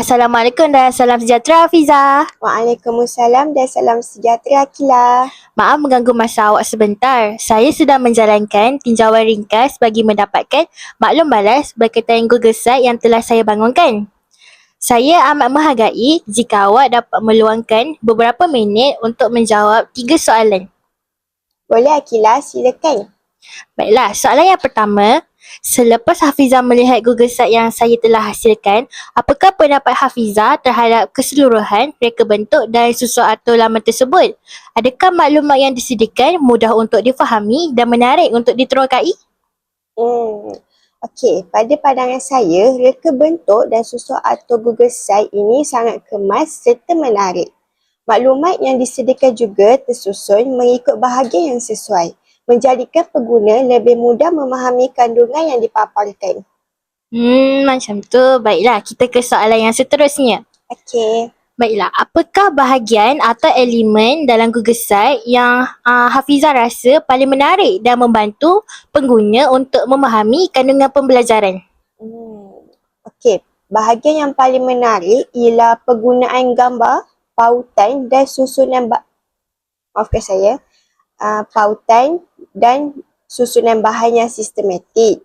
Assalamualaikum dan salam sejahtera Hafiza. Waalaikumsalam dan salam sejahtera Akila. Maaf mengganggu masa awak sebentar. Saya sedang menjalankan tinjauan ringkas bagi mendapatkan maklum balas berkaitan Google Site yang telah saya bangunkan. Saya amat menghargai jika awak dapat meluangkan beberapa minit untuk menjawab 3 soalan. Boleh Akila, silakan. Baiklah, soalan yang pertama. Selepas Hafiza melihat Google Site yang saya telah hasilkan, apakah pendapat Hafiza terhadap keseluruhan reka bentuk dan susun atau laman tersebut? Adakah maklumat yang disediakan mudah untuk difahami dan menarik untuk diterokai? Okey, pada pandangan saya, reka bentuk dan susun atau Google Site ini sangat kemas serta menarik. Maklumat yang disediakan juga tersusun mengikut bahagian yang sesuai, menjadikan pengguna lebih mudah memahami kandungan yang dipaparkan. Macam tu. Baiklah, kita ke soalan yang seterusnya. Okey. Baiklah, apakah bahagian atau elemen dalam Google Site yang Hafiza rasa paling menarik dan membantu pengguna untuk memahami kandungan pembelajaran? Okey, bahagian yang paling menarik ialah penggunaan gambar, pautan dan susunan pautan dan susunan bahan yang sistematik.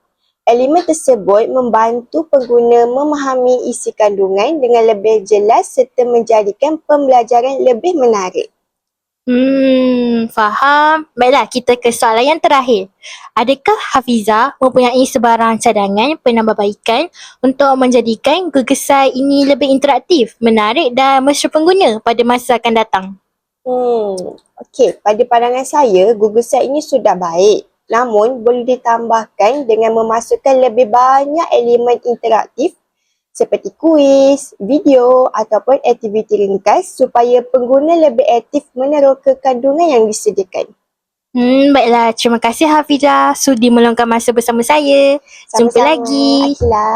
Elemen tersebut membantu pengguna memahami isi kandungan dengan lebih jelas serta menjadikan pembelajaran lebih menarik. Faham. Baiklah, kita ke soalan yang terakhir. Adakah Hafiza mempunyai sebarang cadangan penambahbaikan untuk menjadikan Google Site ini lebih interaktif, menarik dan mesra pengguna pada masa akan datang? Okey, pada pandangan saya, Google Site ini sudah baik. Namun, boleh ditambahkan dengan memasukkan lebih banyak elemen interaktif seperti kuis, video ataupun aktiviti ringkas supaya pengguna lebih aktif meneroka kandungan yang disediakan. Baiklah, terima kasih Hafiza sudi meluangkan masa bersama saya. Jumpa Sama-sama, lagi. Akila.